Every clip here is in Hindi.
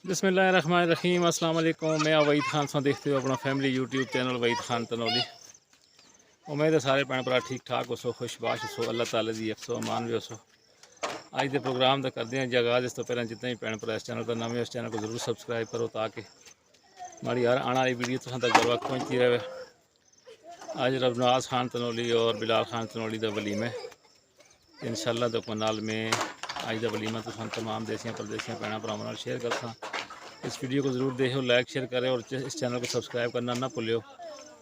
बिस्मिल्लाहिर्रहमानिर्रहीम। अस्सलाम वालेकुम। मैं वहीद खान सो देखते हो अपना family YouTube channel Waheed Khan Tanoli. उम्मीद है सारे भैन भरा ठीक ठाक हो सो, खुशबाश हो, अल्लाह ताला दी अफसो अमान भी हो सो। अज के प्रोग्राम का करते हैं जगाज। इस तो पहले जितने भी भैन भरा इस चैनल पर नवे, उस चैनल को जरूर सबसक्राइब करो ताकि हमारी हर आने वाली वीडियो तुम तक बर वक्त पहुँचती रहे। अज रबनाज खान तनौली और बिलाल खान तनौली का वलीमा इंशाअल्लाह तो नाल में अज का वलीमा तो तमाम देसियां परदेसियां भैन भरावां शेयर करता। इस वीडियो को ज़रूर देखो, लाइक शेयर करें और इस चैनल को सब्सक्राइब करना ना भूलो।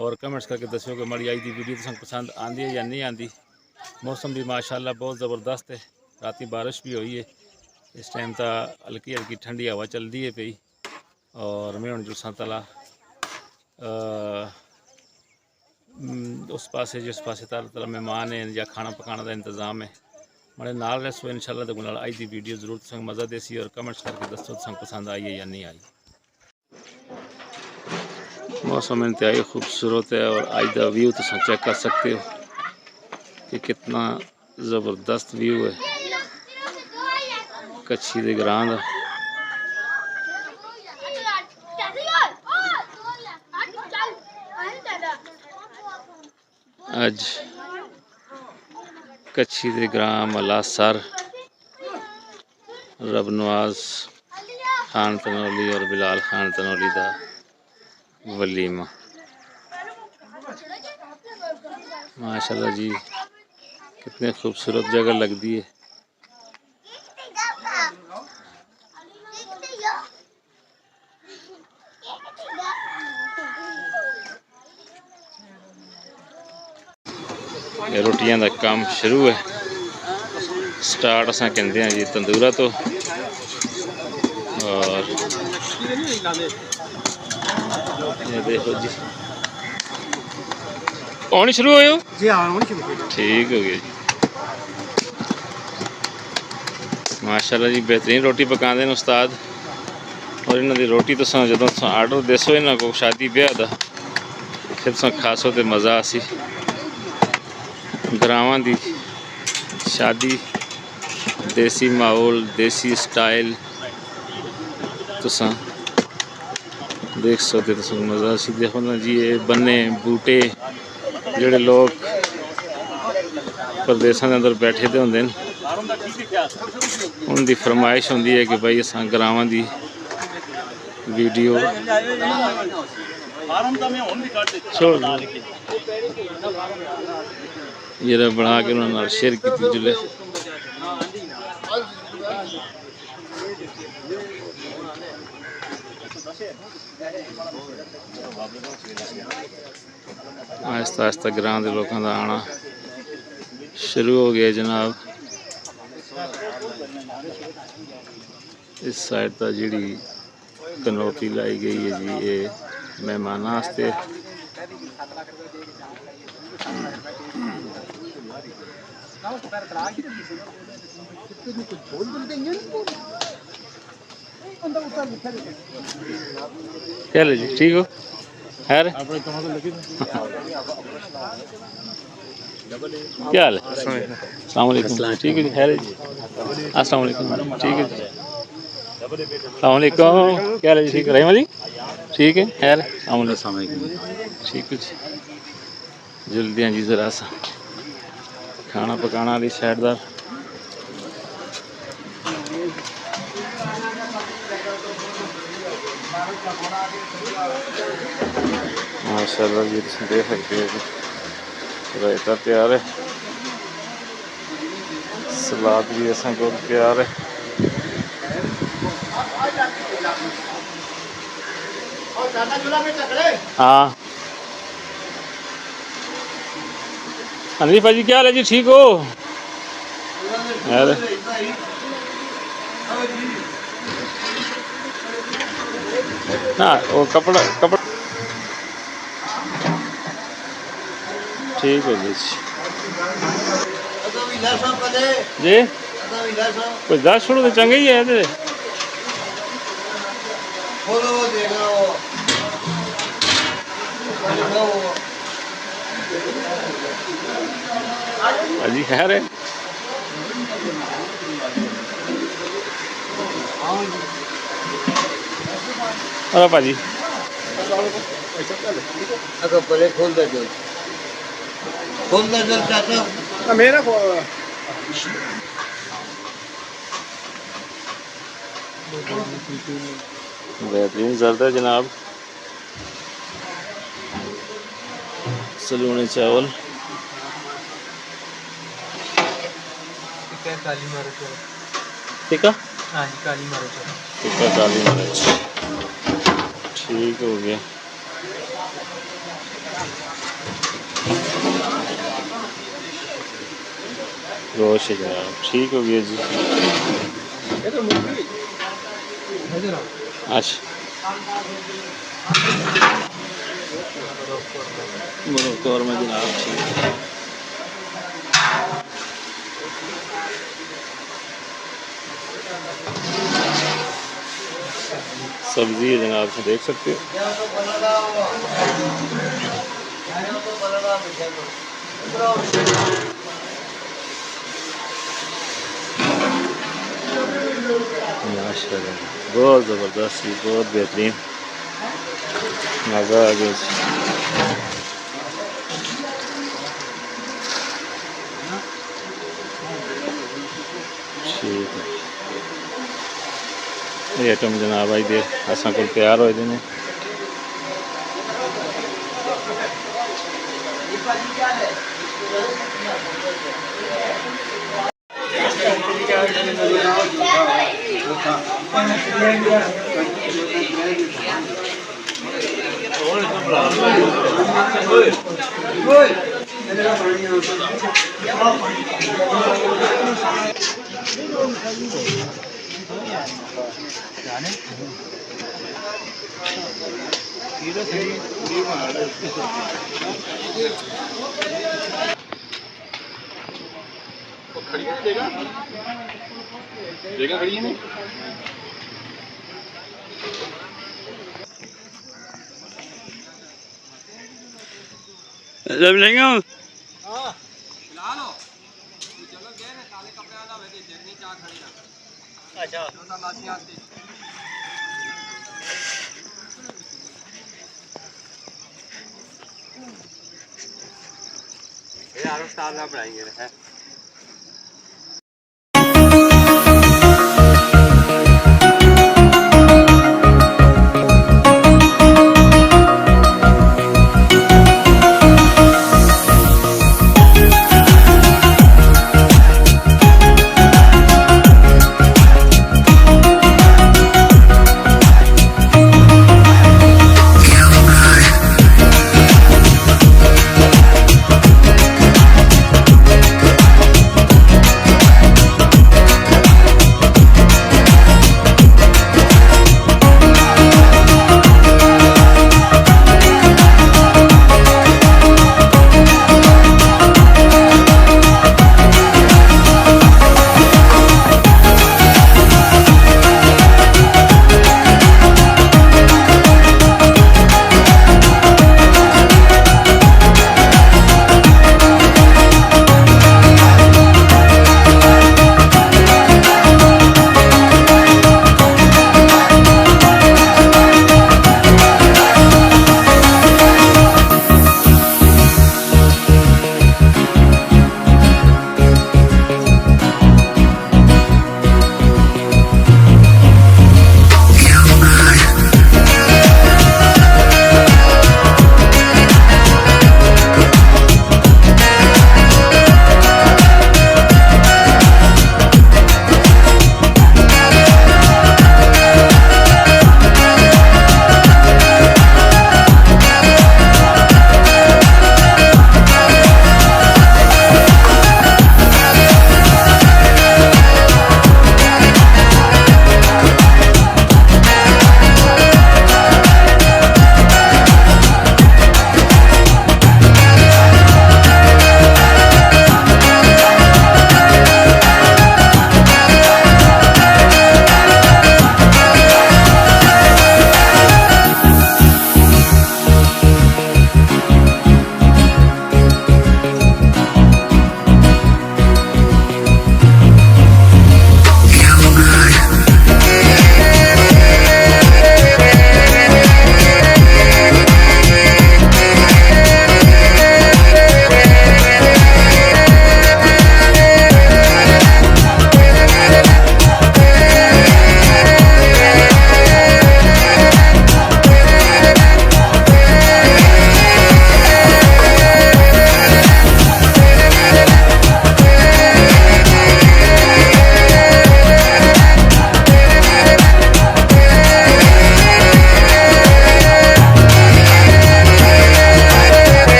और कमेंट्स करके दस्यो कि हमारी आई दी वीडियो तुम पसंद आती है या नहीं आती। मौसम भी माशाल्लाह बहुत ज़बरदस्त है, रात बारिश भी हुई है। इस टाइम तो हल्की हल्की ठंडी हवा चलती है पई। और मैं हूँ जुस्सा तला उस पास जिस पास ताला तला मेहमान है या खाना पकाने का इंतज़ाम है मेरे नाल रसो। इंशाअल्लाह तो अज की वीडियो जरूर तुम मज़ा देसी और कमेंट्स करके दसो तुम पसंद आई है या नहीं आई। मौसम इंतहाई खूबसूरत है और आज का व्यू तुम चेक कर सकते हो कि कितना ज़बरदस्त व्यू है कच्छी के ग्रां का। अज कच्छी के ग्रां मलासर रबनवाज खान तनौली और बिलाल खान तनौली का वलीमा माशाल्लाह जी, कितने खूबसूरत जगह लगती है। रोटियां का काम शुरू है, स्टार्ट असा कहते हैं जी तंदूरा तो। और ये देखो जी आनी शुरू हो जी। ठीक हो गया जी, माशाल्लाह जी बेहतरीन रोटी पकाते हैं उस्ताद। और इन्हों की रोटी तो जो आर्डर दसो इन्हों को शादी ब्याह का फिर खासो तो मज़ा आसी। ग्रावां दी शादी देसी माहौल देसी स्टाइल तुसा देख सकते तुम मज़ा सी। देखो ना जी ये बन्ने बूटे जोड़े लोग प्रदेशों के अंदर बैठे तो होंगे उनकी फरमाइश होंगी है कि भाई असा ग्रावां दी वीडियो ये बना के उन्होंने शेयर की जुले। आहिस्ता आहिस्ता ग्रां के लोगों का आना शुरू हो गया जनाब। इस साइड तो जी कनोपी लाई गई है जी, ये मेहमान वास्ते। क्या ले जी, ठीक हो खैर? क्या हाल है? अस्सलाम वालेकुम। ठीक है जी, खैर जी। अस्सलाम वालेकुम। ठीक है जी, अस्सलाम वालेकुम। क्या हाल है जी? ठीक है रहीम अली? ठीक है खैर। अस्सलाम वालेकुम। ठीक है जी, जल्दी हैं जी ज़रा सा खाना पकाना वाली साइडदार। माशाल्लाह जी देख सकते हैं जी, रायता तैयार है, सलाद भी ऐसा को तैयार है। हाँ अनिल भाजी क्या हाल है जी? ठीक हो यार? ना वो कपड़ा ठीक हो गई जी। कोई 10 छोड़ो तो चंगा ही है ते। अजी खैर है। अरे भाजी अगर पहले खोल दे दो चाचा मेरा बेहतरीन जर्द है जनाब। सलूनी चावल काली मिर्च टिक्का, हाँ जी काली मिर्च टिक्का काली मिर्च ठीक हो गया। गोश्त जनाब ठीक हो गया जी। अच्छा मोरक्को और में जनाब ठीक है। सब्जी है जनाब से देख सकते हो। माशाल्लाह बहुत ज़बरदस्त, बहुत बेहतरीन मज़ा आ गया। ठीक है ये आइटम जनाब आई देर असा को तैयार हो जाने। जगह खड़ी है नहीं जब लेंगे हम हाँ ला लो चलो गए ना काले कपड़े वाला वैसे जगनी चाह खड़ी ना। अच्छा दोसा लासी आते यार स्टार ना बढ़ाएंगे है।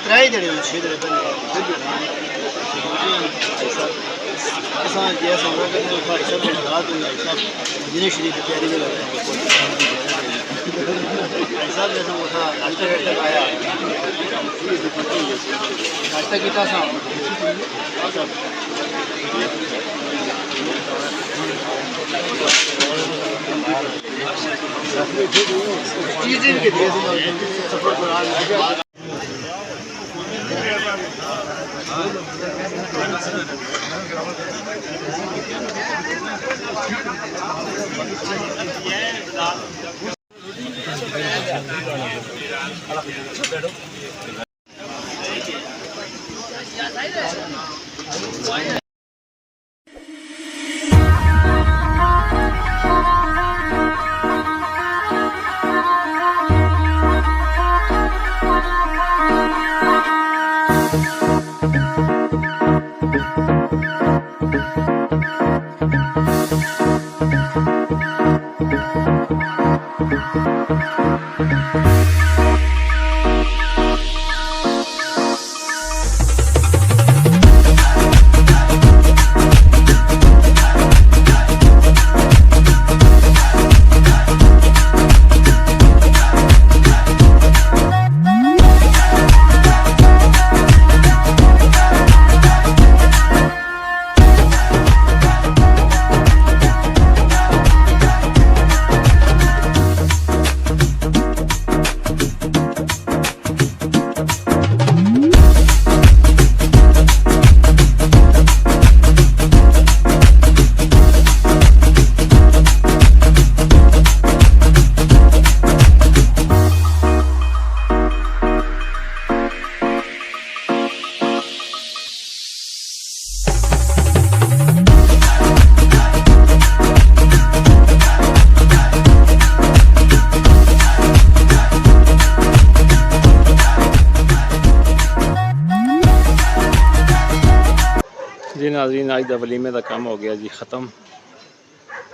त्राई जड़े छे जड़े ऐसा जैसा होगा कि वो खाली सब रात हुई है सब जिन्हें शरीर की तैयारी में लगे ऐसा जैसा वो था नाश्ता करके आया नाश्ता किया था चीज़ें के दिए सफर दौरान जी नाज़रीन अज का वलीमे का काम हो गया जी ख़त्म।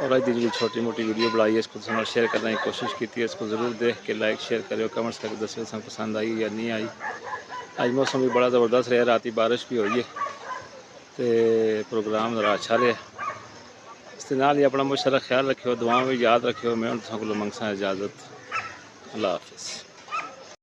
और अज की जी छोटी मोटी वीडियो बनाई है इसको तुम शेयर करने की कोशिश की है। इसको ज़रूर देख के लाइक शेयर करो, कमेंट्स करके दसो तुम पसंद आई या नहीं आई। अज मौसम भी बड़ा ज़बरदस्त रहा, राती बारिश भी हुई है तो प्रोग्राम ज़रा अच्छा रहा। इस नाल ही अपना मुझ सारा ख्याल रखियो, दुआ भी याद रखियो। मैं तुम को मंगसा इजाज़त। अल्लाह हाफिज़।